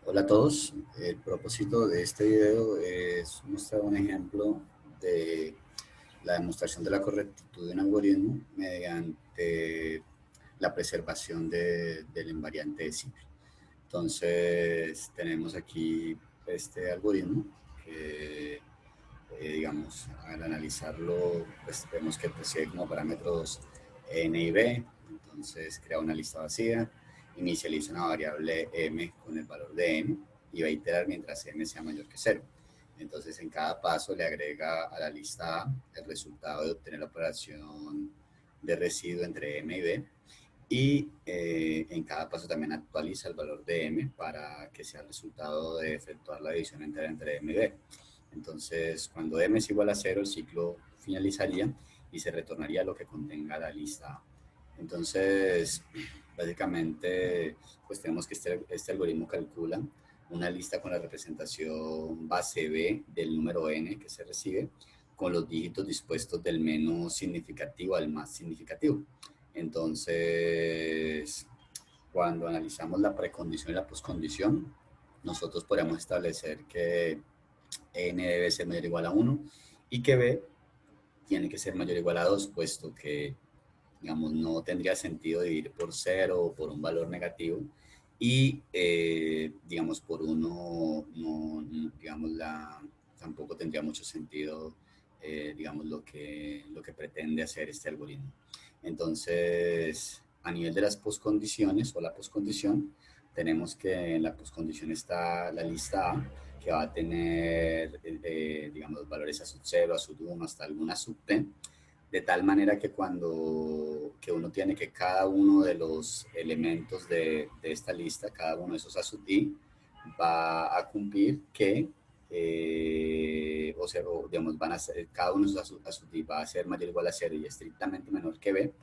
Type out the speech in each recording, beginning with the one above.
Hola a todos, el propósito de este video es mostrar un ejemplo de la demostración de la correctitud de un algoritmo mediante la preservación del invariante de ciclo. Entonces tenemos aquí este algoritmo que, digamos, al analizarlo, pues vemos que posee como parámetros n y b. Entonces crea una lista vacía, inicializa una variable m con el valor de m y va a iterar mientras m sea mayor que 0. Entonces en cada paso le agrega a la lista A el resultado de obtener la operación de residuo entre m y b, y en cada paso también actualiza el valor de m para que sea el resultado de efectuar la división entera entre m y b. Entonces, cuando m es igual a 0, el ciclo finalizaría y se retornaría lo que contenga la lista A. Entonces, básicamente, pues tenemos que este algoritmo calcula una lista con la representación base B del número n que se recibe, con los dígitos dispuestos del menos significativo al más significativo. Entonces, cuando analizamos la precondición y la poscondición, nosotros podemos establecer que n debe ser mayor o igual a 1 y que b tiene que ser mayor o igual a 2, puesto que, digamos, no tendría sentido dividir por 0 o por un valor negativo, y, digamos, por 1, no, digamos, tampoco tendría mucho sentido, digamos, lo que pretende hacer este algoritmo. Entonces, a nivel de las poscondiciones o la poscondición, tenemos que en la poscondición está la lista A, que va a tener, digamos, valores a sub 0, a sub 1, hasta alguna sub p, de tal manera que cuando que uno tiene que cada uno de los elementos de esta lista, cada uno de esos a sub i, va a cumplir que, o sea, o, digamos, van a ser, cada uno de esos a sub i va a ser mayor o igual a 0 y estrictamente menor que b,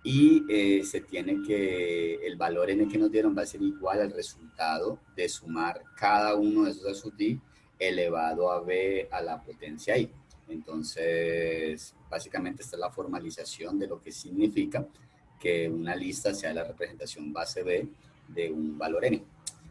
y se tiene que, el valor n que nos dieron va a ser igual al resultado de sumar cada uno de esos a sub i elevado a b a la potencia i. Entonces, básicamente esta es la formalización de lo que significa que una lista sea la representación base b de un valor n.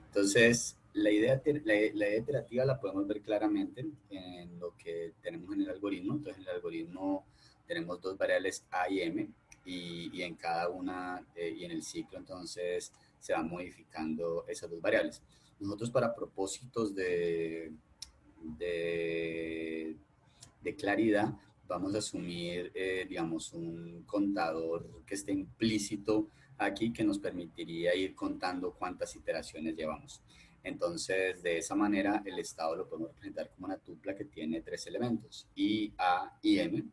Entonces, la idea iterativa la podemos ver claramente en lo que tenemos en el algoritmo. Entonces, en el algoritmo tenemos dos variables a y m, y en cada una, y en el ciclo, entonces se van modificando esas dos variables. Nosotros, para propósitos de claridad, vamos a asumir, digamos, un contador que esté implícito aquí, que nos permitiría ir contando cuántas iteraciones llevamos. Entonces, de esa manera, el estado lo podemos representar como una tupla que tiene tres elementos, i, a y m.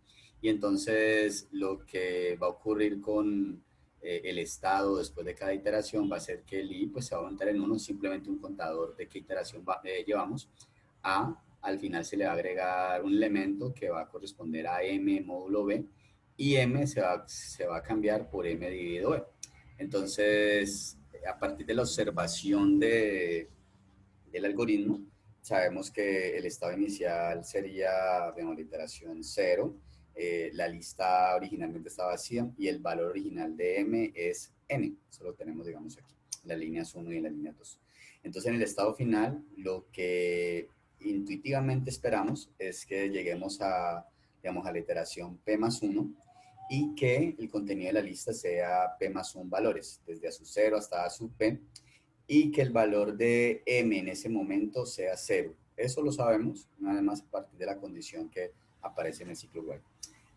Y entonces, lo que va a ocurrir con el estado después de cada iteración va a ser que el i, pues, se va a aumentar en 1, simplemente un contador de qué iteración llevamos. A, al final se le va a agregar un elemento que va a corresponder a m módulo b, y m se va a cambiar por m dividido b. Entonces, a partir de la observación del algoritmo, sabemos que el estado inicial sería, digamos, la iteración 0, la lista originalmente está vacía y el valor original de m es n. Eso lo tenemos, digamos, aquí, en las líneas 1 y en las líneas 2. Entonces, en el estado final, lo que intuitivamente esperamos es que lleguemos a, digamos, a la iteración p más 1, y que el contenido de la lista sea p más 1 valores, desde a sub 0 hasta a sub p, y que el valor de m en ese momento sea 0. Eso lo sabemos, nada más a partir de la condición que aparece en el ciclo web.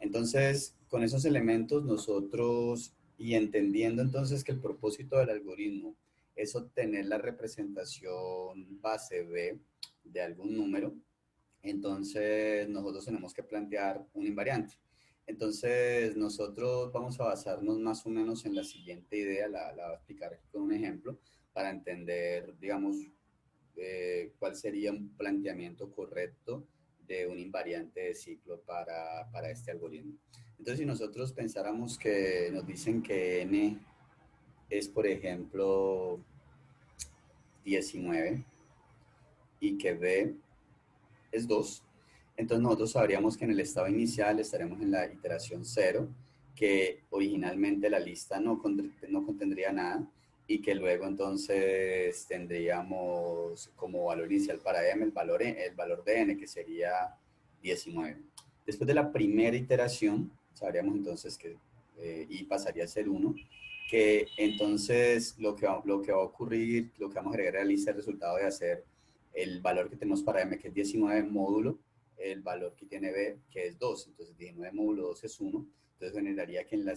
Entonces, con esos elementos nosotros, y entendiendo entonces que el propósito del algoritmo es obtener la representación base B de algún número, entonces nosotros tenemos que plantear un invariante. Entonces nosotros vamos a basarnos más o menos en la siguiente idea, la voy a explicar aquí con un ejemplo, para entender, digamos, cuál sería un planteamiento correcto de un invariante de ciclo para este algoritmo. Entonces, si nosotros pensáramos que nos dicen que n es, por ejemplo, 19 y que b es 2, entonces nosotros sabríamos que en el estado inicial estaremos en la iteración 0, que originalmente la lista no contendría nada, y que luego entonces tendríamos como valor inicial para m el valor de n, que sería 19. Después de la primera iteración, sabríamos entonces que y pasaría a ser 1, que entonces lo que va a ocurrir, lo que vamos a agregar a la lista el resultado de hacer el valor que tenemos para m, que es 19 módulo, el valor que tiene b, que es 2. Entonces 19 módulo 2 es 1. Entonces generaría que en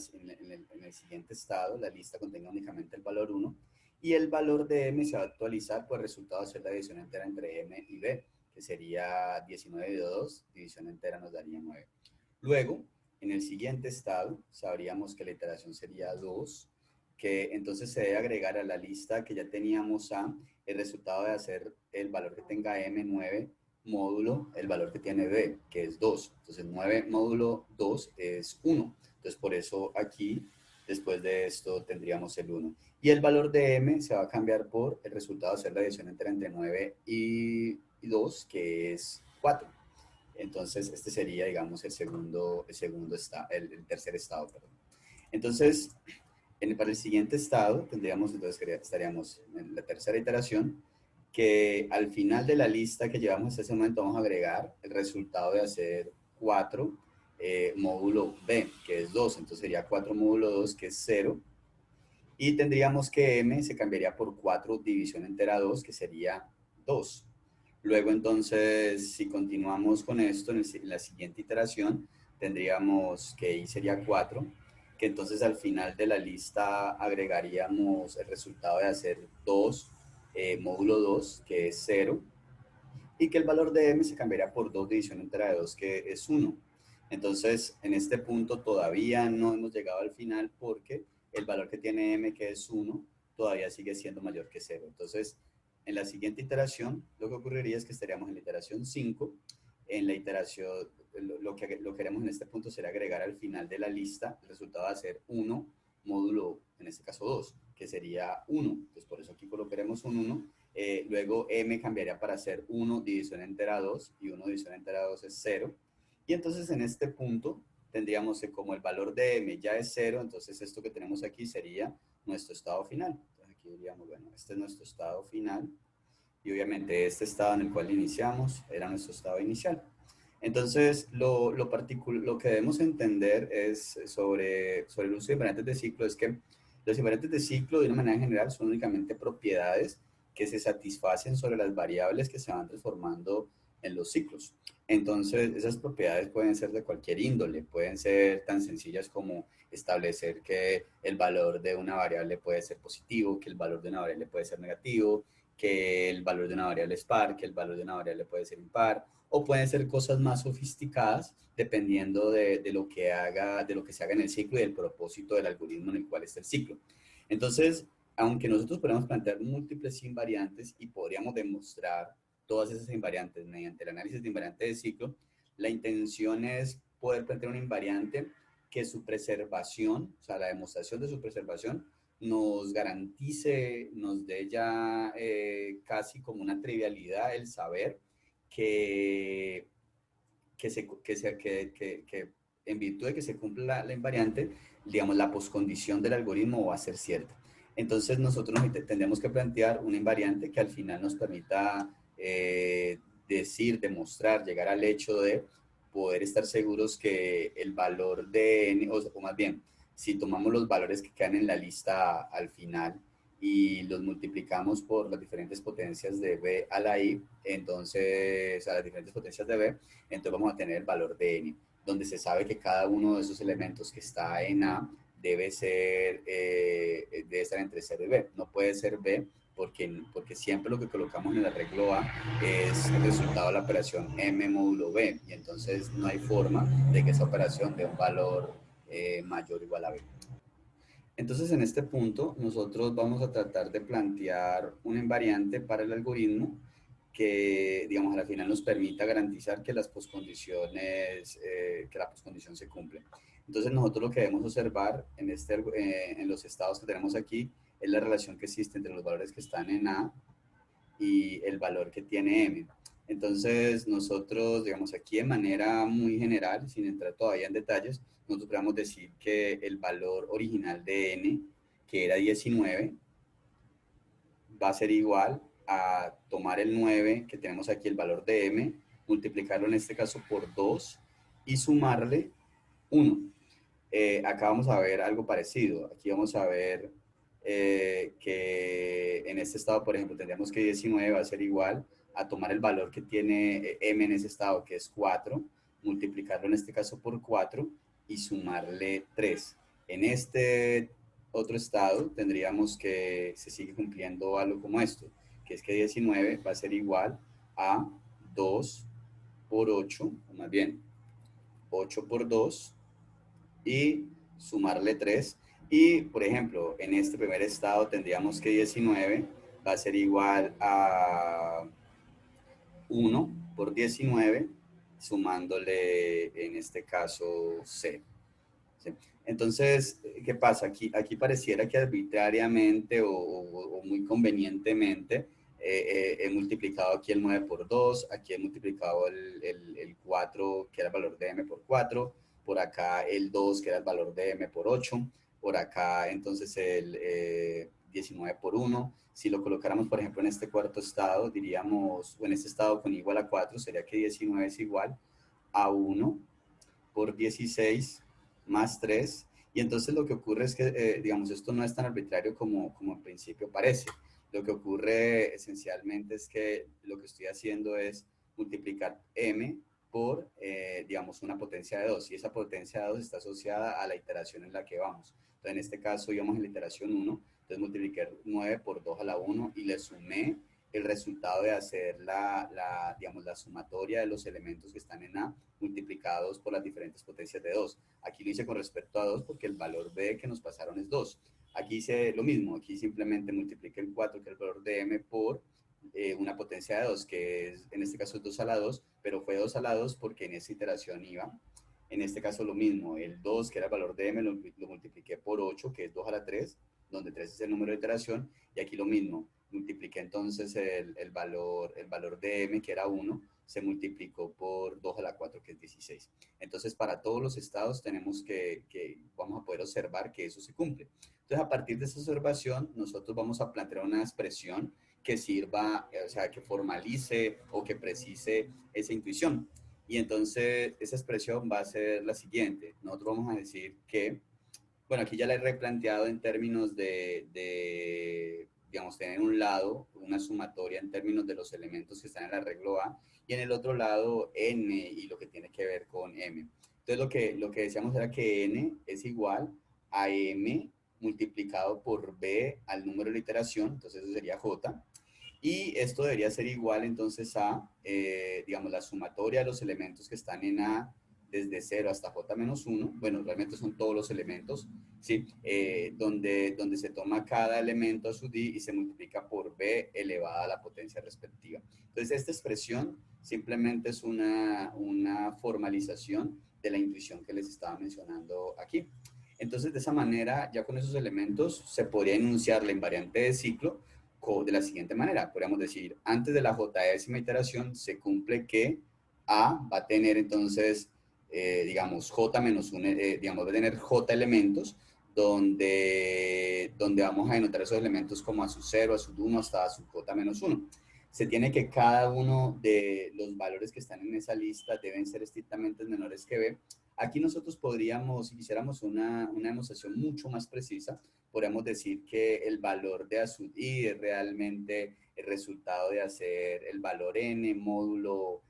el siguiente estado la lista contenga únicamente el valor 1 y el valor de m se va a actualizar por el resultado de hacer la división entera entre m y b, que sería 19 dividido 2, división entera nos daría 9. Luego, en el siguiente estado, sabríamos que la iteración sería 2, que entonces se debe agregar a la lista que ya teníamos a el resultado de hacer el valor que tenga m9 módulo el valor que tiene b, que es 2. Entonces 9 módulo 2 es 1. Entonces por eso aquí, después de esto, tendríamos el 1. Y el valor de m se va a cambiar por el resultado de hacer la división entera entre 9 y 2, que es 4. Entonces este sería, digamos, el tercer estado, perdón. Entonces, para el siguiente estado, entonces estaríamos en la tercera iteración, que al final de la lista que llevamos hasta ese momento vamos a agregar el resultado de hacer 4 módulo B, que es 2. Entonces sería 4 módulo 2, que es 0. Y tendríamos que M se cambiaría por 4 división entera 2, que sería 2. Luego entonces, si continuamos con esto, en la siguiente iteración, tendríamos que I sería 4, que entonces al final de la lista agregaríamos el resultado de hacer 2 módulo 2, que es 0, y que el valor de m se cambiaría por 2 división entera de 2, que es 1. Entonces, en este punto todavía no hemos llegado al final porque el valor que tiene m, que es 1, todavía sigue siendo mayor que 0. Entonces, en la siguiente iteración, lo que ocurriría es que estaríamos en la iteración 5. En la iteración, lo que haremos en este punto será agregar al final de la lista el resultado de hacer 1 módulo, en este caso 2, que sería 1. Entonces, por eso aquí colocaremos un 1. Luego m cambiaría para hacer 1 división entera 2 y 1 división entera 2 es 0. Y entonces en este punto tendríamos que como el valor de m ya es 0, entonces esto que tenemos aquí sería nuestro estado final. Entonces aquí diríamos, bueno, este es nuestro estado final y obviamente este estado en el cual iniciamos era nuestro estado inicial. Entonces, lo que debemos entender es sobre el uso de invariantes de ciclo es que los invariantes de ciclo, de una manera general, son únicamente propiedades que se satisfacen sobre las variables que se van transformando en los ciclos. Entonces, esas propiedades pueden ser de cualquier índole, pueden ser tan sencillas como establecer que el valor de una variable puede ser positivo, que el valor de una variable puede ser negativo, que el valor de una variable es par, que el valor de una variable puede ser impar, o pueden ser cosas más sofisticadas dependiendo de lo que se haga en el ciclo y del propósito del algoritmo en el cual está el ciclo. Entonces, aunque nosotros podemos plantear múltiples invariantes y podríamos demostrar todas esas invariantes mediante el análisis de invariantes de ciclo, la intención es poder plantear una invariante que su preservación, o sea, la demostración de su preservación, nos garantice, nos dé ya casi como una trivialidad el saber que en virtud de que se cumpla la invariante, digamos, la poscondición del algoritmo va a ser cierta. Entonces nosotros tendremos que plantear una invariante que al final nos permita demostrar, llegar al hecho de poder estar seguros que el valor de n, o más bien, si tomamos los valores que quedan en la lista al final y los multiplicamos por las diferentes potencias de b a la i, entonces a las diferentes potencias de b, entonces vamos a tener el valor de n, donde se sabe que cada uno de esos elementos que está en a debe estar entre 0 y b. No puede ser b porque siempre lo que colocamos en el arreglo a es el resultado de la operación m módulo b, y entonces no hay forma de que esa operación dé un valor mayor o igual a b. Entonces, en este punto, nosotros vamos a tratar de plantear una invariante para el algoritmo que, digamos, al final nos permita garantizar que que la poscondición se cumple. Entonces, nosotros lo que debemos observar en los estados que tenemos aquí es la relación que existe entre los valores que están en A y el valor que tiene M. Entonces, nosotros, digamos, aquí de manera muy general, sin entrar todavía en detalles, nosotros podemos decir que el valor original de n, que era 19, va a ser igual a tomar el 9 que tenemos aquí, el valor de m, multiplicarlo en este caso por 2 y sumarle 1. Acá vamos a ver algo parecido. Aquí vamos a ver que en este estado, por ejemplo, tendríamos que 19 va a ser igual a tomar el valor que tiene m en ese estado, que es 4, multiplicarlo en este caso por 4 y sumarle 3. En este otro estado tendríamos que se sigue cumpliendo algo como esto, que es que 19 va a ser igual a 2 por 8, o más bien 8 por 2 y sumarle 3. Y, por ejemplo, en este primer estado tendríamos que 19 va a ser igual a 1 por 19, sumándole en este caso 0. ¿Sí? Entonces, ¿qué pasa? Aquí pareciera que arbitrariamente o muy convenientemente he multiplicado aquí el 9 por 2, aquí he multiplicado el 4, que era el valor de m por 4, por acá el 2, que era el valor de m por 8, por acá entonces el 19 por 1. Si lo colocáramos, por ejemplo, en este cuarto estado, diríamos, o en este estado con igual a 4, sería que 19 es igual a 1 por 16 más 3. Y entonces lo que ocurre es que, digamos, esto no es tan arbitrario como en principio parece. Lo que ocurre esencialmente es que lo que estoy haciendo es multiplicar m por, digamos, una potencia de 2. Y esa potencia de 2 está asociada a la iteración en la que vamos. Entonces, en este caso, íbamos en la iteración 1. Entonces, multipliqué 9 por 2 a la 1 y le sumé el resultado de hacer digamos, la sumatoria de los elementos que están en A multiplicados por las diferentes potencias de 2. Aquí lo hice con respecto a 2 porque el valor B que nos pasaron es 2. Aquí hice lo mismo, aquí simplemente multipliqué el 4, que es el valor de M, por una potencia de 2, que es, en este caso es 2 a la 2, pero fue 2 a la 2 porque en esta iteración iba. En este caso lo mismo, el 2, que era el valor de M, lo multipliqué por 8, que es 2 a la 3, donde 3 es el número de iteración, y aquí lo mismo, multipliqué entonces el valor de M, que era 1, se multiplicó por 2 a la 4, que es 16. Entonces, para todos los estados tenemos que vamos a poder observar que eso se cumple. Entonces, a partir de esa observación, nosotros vamos a plantear una expresión que sirva, o sea, que formalice o que precise esa intuición. Y entonces, esa expresión va a ser la siguiente. Nosotros vamos a decir que, bueno, aquí ya la he replanteado en términos digamos, tener un lado una sumatoria en términos de los elementos que están en el arreglo A y en el otro lado n y lo que tiene que ver con m. Entonces lo que decíamos era que n es igual a m multiplicado por b al número de iteración, entonces eso sería j, y esto debería ser igual entonces a, digamos, la sumatoria de los elementos que están en A desde 0 hasta j menos 1, bueno, realmente son todos los elementos, ¿sí? Donde se toma cada elemento a su d y se multiplica por b elevada a la potencia respectiva. Entonces, esta expresión simplemente es una formalización de la intuición que les estaba mencionando aquí. Entonces, de esa manera, ya con esos elementos, se podría enunciar la invariante de ciclo de la siguiente manera. Podríamos decir, antes de la j-ésima iteración se cumple que A va a tener entonces, digamos, j menos 1, digamos, va a tener j elementos donde vamos a denotar esos elementos como a su 0, a su 1, hasta a su j menos 1. Se tiene que cada uno de los valores que están en esa lista deben ser estrictamente menores que b. Aquí nosotros podríamos, si quisiéramos una demostración mucho más precisa, podríamos decir que el valor de A sub i es realmente el resultado de hacer el valor n módulo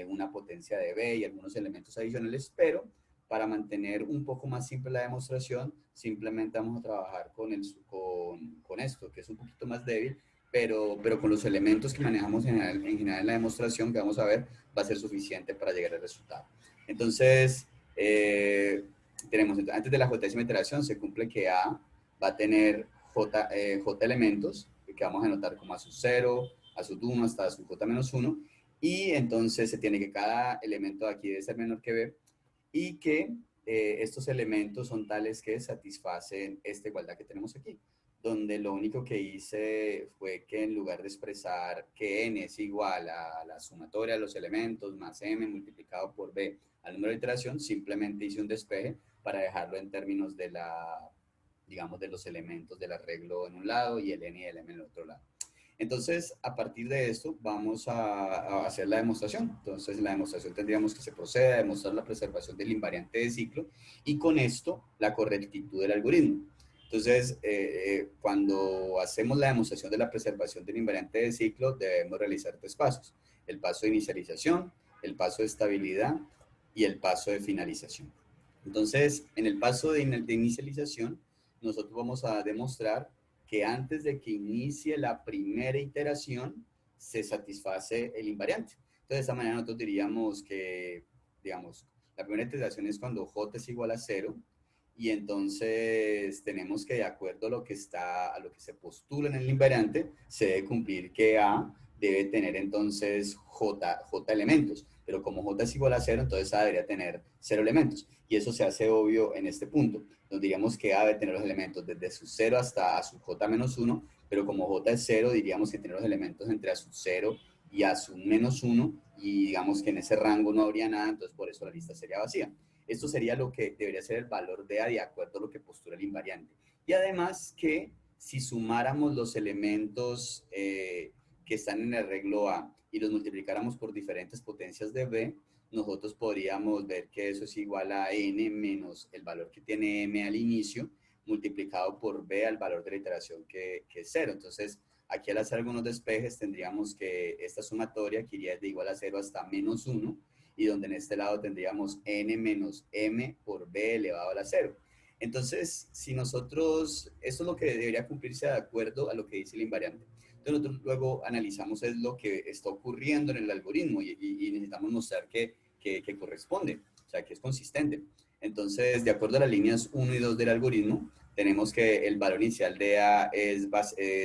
una potencia de b y algunos elementos adicionales, pero para mantener un poco más simple la demostración, simplemente vamos a trabajar con esto, que es un poquito más débil, pero con los elementos que manejamos en general en la demostración que vamos a ver, va a ser suficiente para llegar al resultado. Entonces, tenemos, antes de la j-ésima iteración, se cumple que A va a tener j elementos, que vamos a anotar como a su 0, a su 1, hasta a su j menos 1, y entonces se tiene que cada elemento de aquí debe ser menor que b, y que estos elementos son tales que satisfacen esta igualdad que tenemos aquí, donde lo único que hice fue que en lugar de expresar que n es igual a la sumatoria de los elementos más m multiplicado por b al número de iteración, simplemente hice un despeje para dejarlo en términos digamos, de los elementos del arreglo en un lado y el n y el m en el otro lado. Entonces, a partir de esto, vamos a hacer la demostración. Entonces, en la demostración tendríamos que se procede a demostrar la preservación del invariante de ciclo y con esto la correctitud del algoritmo. Entonces, cuando hacemos la demostración de la preservación del invariante de ciclo, debemos realizar tres pasos. El paso de inicialización, el paso de estabilidad y el paso de finalización. Entonces, en el paso de inicialización, nosotros vamos a demostrar que antes de que inicie la primera iteración, se satisface el invariante. Entonces, de esta manera nosotros diríamos que, digamos, la primera iteración es cuando j es igual a 0, y entonces tenemos que, de acuerdo a lo que se postula en el invariante, se debe cumplir que A debe tener entonces J elementos, pero como J es igual a 0, entonces A debería tener 0 elementos, y eso se hace obvio en este punto. Nos diríamos que A debe tener los elementos desde su 0 hasta a su J menos 1, pero como J es 0, diríamos que tiene los elementos entre a su 0 y a su menos 1, y digamos que en ese rango no habría nada, entonces por eso la lista sería vacía. Esto sería lo que debería ser el valor de A de acuerdo a lo que postula el invariante. Y además que si sumáramos los elementos que están en el arreglo A y los multiplicáramos por diferentes potencias de B, nosotros podríamos ver que eso es igual a n menos el valor que tiene m al inicio, multiplicado por b al valor de la iteración que es 0. Entonces, aquí al hacer algunos despejes tendríamos que esta sumatoria que iría de igual a 0 hasta menos 1, y donde en este lado tendríamos n menos m por b elevado a la 0. Entonces, si nosotros, esto es lo que debería cumplirse de acuerdo a lo que dice el invariante. Entonces, nosotros luego analizamos es lo que está ocurriendo en el algoritmo y necesitamos mostrar que corresponde, o sea, que es consistente. Entonces, de acuerdo a las líneas 1 y 2 del algoritmo, tenemos que el valor inicial de A es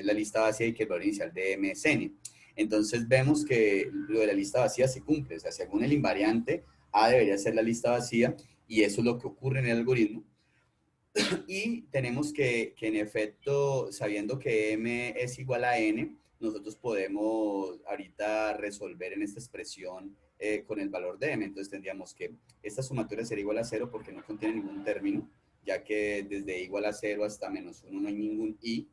la lista vacía y que el valor inicial de M es N. Entonces, vemos que lo de la lista vacía se cumple, o sea, según el invariante, A debería ser la lista vacía y eso es lo que ocurre en el algoritmo. Y tenemos que en efecto, sabiendo que m es igual a n, nosotros podemos ahorita resolver en esta expresión con el valor de m. Entonces tendríamos que esta sumatoria sería igual a 0 porque no contiene ningún término, ya que desde igual a 0 hasta menos 1 no hay ningún i.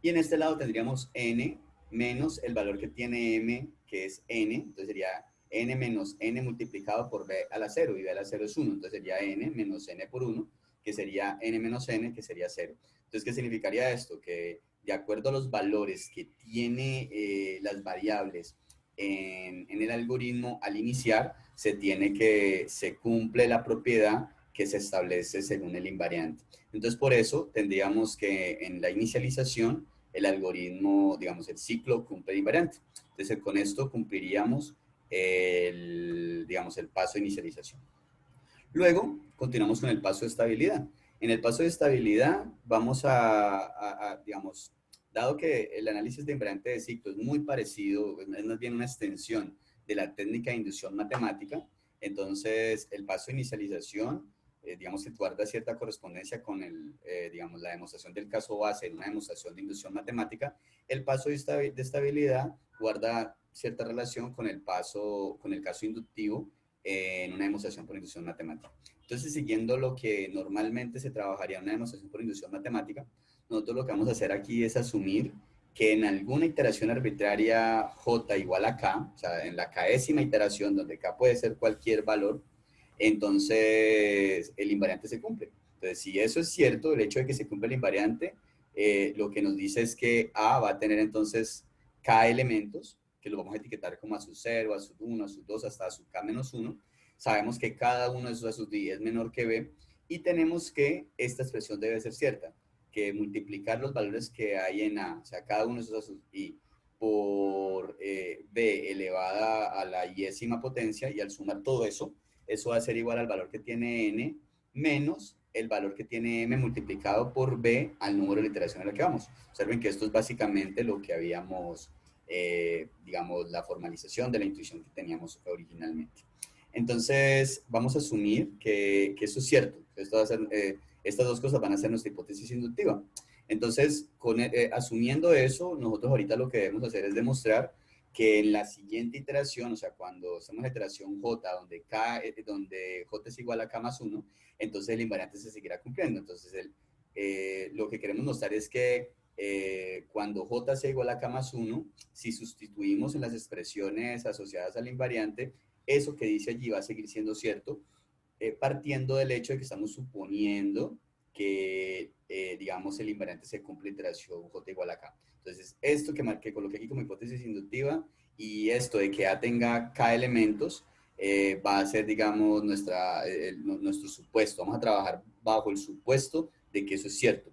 Y en este lado tendríamos n menos el valor que tiene m, que es n. Entonces sería n menos n multiplicado por b a la 0, y b a la 0 es 1. Entonces sería n menos n por 1, que sería n menos n, que sería 0. Entonces, ¿qué significaría esto? Que de acuerdo a los valores que tiene las variables en el algoritmo al iniciar, se cumple la propiedad que se establece según el invariante. Entonces, por eso tendríamos que en la inicialización el algoritmo, digamos, el ciclo cumple el invariante. Entonces, con esto cumpliríamos digamos, el paso de inicialización. Luego, continuamos con el paso de estabilidad. En el paso de estabilidad vamos digamos, dado que el análisis de invariante de ciclo es muy parecido, es más bien una extensión de la técnica de inducción matemática, entonces el paso de inicialización, digamos que guarda cierta correspondencia con digamos, la demostración del caso base en una demostración de inducción matemática. El paso de estabilidad guarda cierta relación con el caso inductivo en una demostración por inducción matemática. Entonces, siguiendo lo que normalmente se trabajaría en una demostración por inducción matemática, nosotros lo que vamos a hacer aquí es asumir que en alguna iteración arbitraria j igual a k, o sea, en la késima iteración, donde k puede ser cualquier valor, entonces el invariante se cumple. Entonces, si eso es cierto, el hecho de que se cumple el invariante, lo que nos dice es que A va a tener entonces k elementos, que lo vamos a etiquetar como a su 0, a su 1, a su 2, hasta a su k menos 1. Sabemos que cada uno de esos a sus d es menor que b, y tenemos que esta expresión debe ser cierta, que multiplicar los valores que hay en a, o sea, cada uno de esos a sus i, por b elevada a la yésima potencia, y al sumar todo eso, eso va a ser igual al valor que tiene n menos el valor que tiene m multiplicado por b al número de iteración en la que vamos. Observen que esto es básicamente lo que habíamos, digamos, la formalización de la intuición que teníamos originalmente. Entonces, vamos a asumir que eso es cierto. Esto va a ser, estas dos cosas van a ser nuestra hipótesis inductiva. Entonces, asumiendo eso, nosotros ahorita lo que debemos hacer es demostrar que en la siguiente iteración, o sea, cuando hacemos la iteración j, donde j es igual a k más 1, entonces el invariante se seguirá cumpliendo. Entonces, lo que queremos mostrar es que cuando j sea igual a k más 1, si sustituimos en las expresiones asociadas al invariante, eso que dice allí va a seguir siendo cierto, partiendo del hecho de que estamos suponiendo que, digamos, el invariante se cumple iteración j igual a k. Entonces, esto que coloqué aquí como hipótesis inductiva y esto de que A tenga k elementos, va a ser, digamos, nuestro supuesto. Vamos a trabajar bajo el supuesto de que eso es cierto.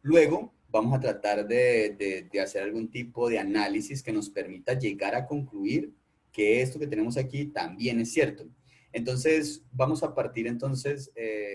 Luego, vamos a tratar de hacer algún tipo de análisis que nos permita llegar a concluir que esto que tenemos aquí también es cierto. Entonces, vamos a partir entonces,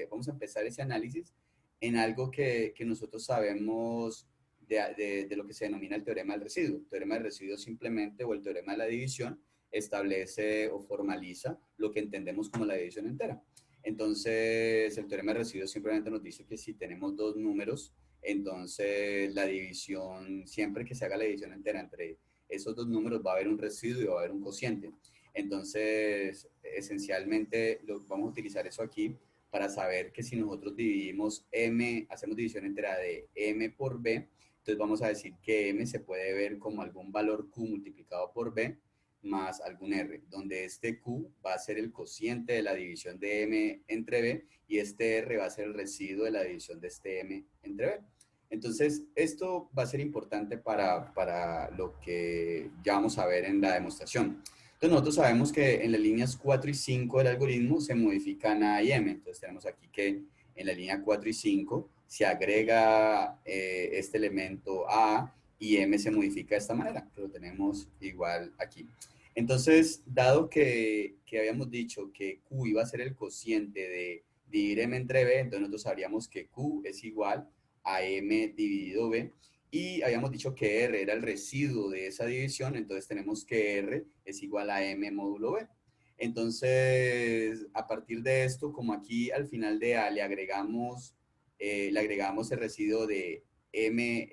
vamos a empezar ese análisis en algo que nosotros sabemos de lo que se denomina el teorema del residuo. El teorema del residuo simplemente, o el teorema de la división, establece o formaliza lo que entendemos como la división entera. Entonces, el teorema del residuo simplemente nos dice que si tenemos dos números, entonces la división, siempre que se haga la división entera entre esos dos números, va a haber un residuo y va a haber un cociente. Entonces, esencialmente, vamos a utilizar eso aquí para saber que si nosotros dividimos m, hacemos división entera de m por b, entonces vamos a decir que m se puede ver como algún valor q multiplicado por b más algún r, donde este q va a ser el cociente de la división de m entre b y este r va a ser el residuo de la división de este m entre b. Entonces, esto va a ser importante para lo que ya vamos a ver en la demostración. Entonces, nosotros sabemos que en las líneas 4 y 5 del algoritmo se modifican A y M. Entonces, tenemos aquí que en la línea 4 y 5 se agrega este elemento A y M se modifica de esta manera. Lo tenemos igual aquí. Entonces, dado que habíamos dicho que Q iba a ser el cociente de dividir M entre B, entonces nosotros sabríamos que Q es igual a M dividido B. Y habíamos dicho que R era el residuo de esa división, entonces tenemos que R es igual a M módulo B. Entonces, a partir de esto, como aquí al final de A le agregamos el residuo de M,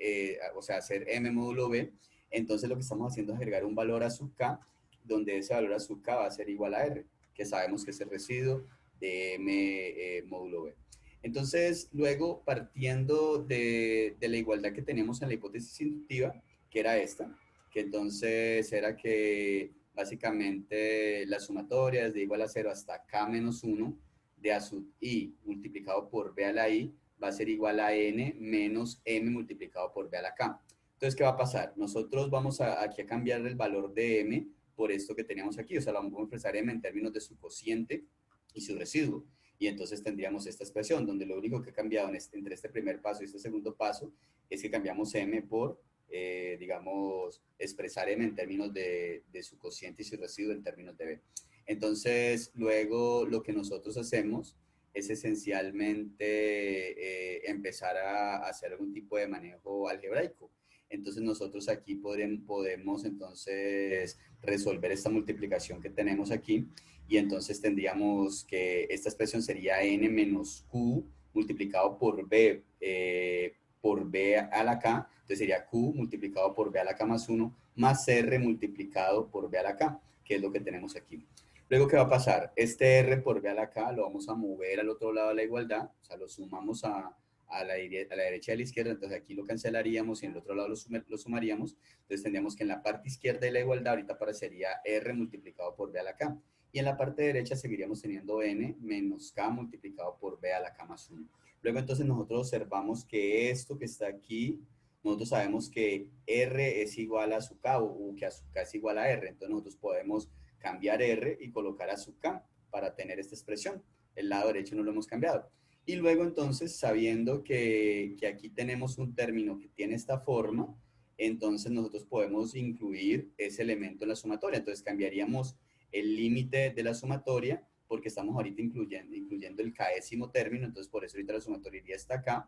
o sea, hacer M módulo B, entonces lo que estamos haciendo es agregar un valor a sub K, donde ese valor a sub K va a ser igual a R, que sabemos que es el residuo de M módulo B. Entonces, luego, partiendo de la igualdad que tenemos en la hipótesis inductiva, que era esta, que entonces era que básicamente la sumatoria desde igual a 0 hasta k menos 1 de a sub i multiplicado por b a la i va a ser igual a n menos m multiplicado por b a la k. Entonces, ¿qué va a pasar? Nosotros vamos aquí a cambiar el valor de m por esto que teníamos aquí, o sea, vamos a expresar m en términos de su cociente y su residuo. Y entonces tendríamos esta expresión, donde lo único que ha cambiado entre este primer paso y este segundo paso es que cambiamos m por, digamos, expresar m en términos de su cociente y su residuo en términos de b. Entonces, luego lo que nosotros hacemos es esencialmente empezar a hacer algún tipo de manejo algebraico. Entonces nosotros aquí podemos entonces resolver esta multiplicación que tenemos aquí y entonces tendríamos que esta expresión sería n menos q multiplicado por b a la k, entonces sería q multiplicado por b a la k más 1 más r multiplicado por b a la k, que es lo que tenemos aquí. Luego, ¿qué va a pasar? Este r por b a la k lo vamos a mover al otro lado de la igualdad, o sea, lo sumamos a la derecha y a la izquierda, entonces aquí lo cancelaríamos y en el otro lado lo sumaríamos, entonces tendríamos que en la parte izquierda de la igualdad ahorita aparecería r multiplicado por b a la k, y en la parte derecha seguiríamos teniendo n menos k multiplicado por b a la k más 1. Luego entonces nosotros observamos que esto que está aquí, nosotros sabemos que r es igual a su k o que a su k es igual a r, entonces nosotros podemos cambiar r y colocar a su k para tener esta expresión. El lado derecho no lo hemos cambiado. Y luego entonces, sabiendo que aquí tenemos un término que tiene esta forma, entonces nosotros podemos incluir ese elemento en la sumatoria. Entonces cambiaríamos el límite de la sumatoria porque estamos ahorita incluyendo el késimo término, entonces por eso ahorita la sumatoria iría hasta acá.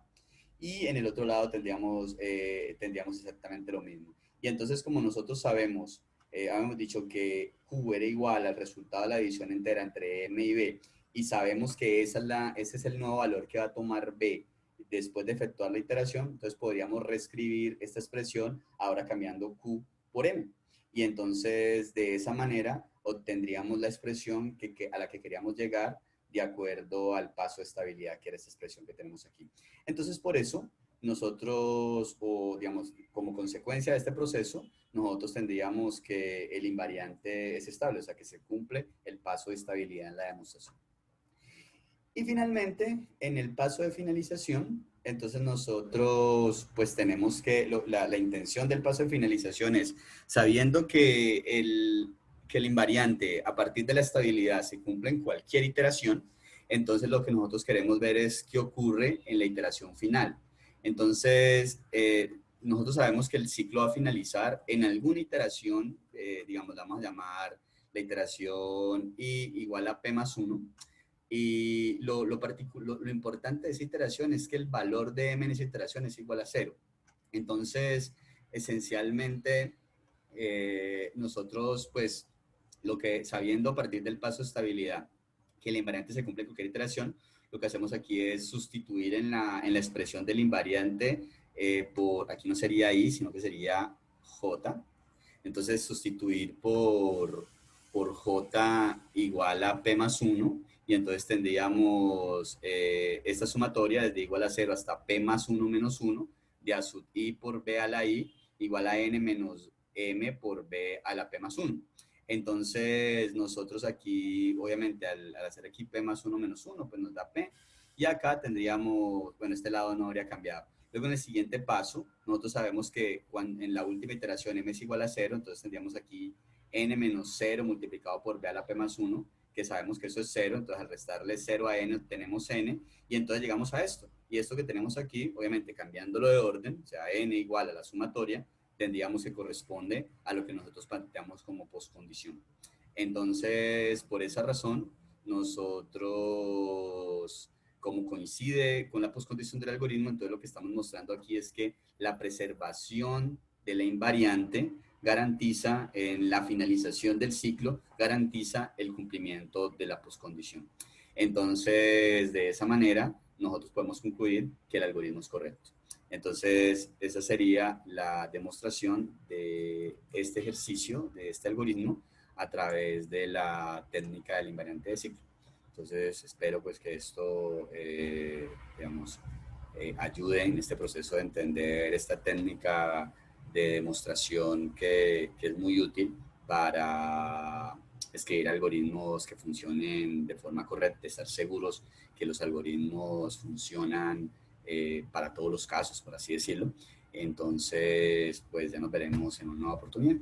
Y en el otro lado tendríamos exactamente lo mismo. Y entonces como nosotros sabemos, habíamos dicho que Q era igual al resultado de la división entera entre M y B, y sabemos que ese es el nuevo valor que va a tomar B después de efectuar la iteración, entonces podríamos reescribir esta expresión ahora cambiando Q por M. Y entonces de esa manera obtendríamos la expresión a la que queríamos llegar de acuerdo al paso de estabilidad, que era esta expresión que tenemos aquí. Entonces por eso nosotros, o digamos, como consecuencia de este proceso, nosotros tendríamos que el invariante es estable, o sea, que se cumple el paso de estabilidad en la demostración. Y finalmente, en el paso de finalización, entonces nosotros pues tenemos que, la intención del paso de finalización es, sabiendo que el invariante a partir de la estabilidad se cumple en cualquier iteración, entonces lo que nosotros queremos ver es qué ocurre en la iteración final. Entonces, nosotros sabemos que el ciclo va a finalizar en alguna iteración, digamos, la vamos a llamar la iteración I igual a P más 1. Y lo importante de esa iteración es que el valor de m en esa iteración es igual a 0. Entonces, esencialmente, nosotros, pues, lo que sabiendo a partir del paso de estabilidad que el invariante se cumple en cualquier iteración, lo que hacemos aquí es sustituir en la expresión del invariante por, aquí no sería i, sino que sería j. Entonces, sustituir por j igual a p más 1, y entonces tendríamos esta sumatoria desde igual a 0 hasta p más 1 menos 1 de a sub i por b a la i igual a n menos m por b a la p más 1. Entonces, nosotros aquí, obviamente, al hacer aquí p más 1 menos 1, pues nos da p. Y acá tendríamos, bueno, este lado no habría cambiado. Luego, en el siguiente paso, nosotros sabemos que en la última iteración m es igual a 0, entonces tendríamos aquí n menos 0 multiplicado por b a la p más 1, que sabemos que eso es 0, entonces al restarle 0 a n tenemos n, y entonces llegamos a esto. Y esto que tenemos aquí, obviamente cambiándolo de orden, o sea, n igual a la sumatoria, tendríamos que corresponde a lo que nosotros planteamos como postcondición. Entonces, por esa razón, nosotros, como coincide con la postcondición del algoritmo, entonces lo que estamos mostrando aquí es que la preservación de la invariante garantiza, en la finalización del ciclo, garantiza el cumplimiento de la postcondición. Entonces, de esa manera, nosotros podemos concluir que el algoritmo es correcto. Entonces, esa sería la demostración de este ejercicio, de este algoritmo, a través de la técnica del invariante de ciclo. Entonces, espero pues que esto, digamos, ayude en este proceso de entender esta técnica de demostración que es muy útil para escribir algoritmos que funcionen de forma correcta, estar seguros que los algoritmos funcionan para todos los casos, por así decirlo. Entonces, pues ya nos veremos en una nueva oportunidad.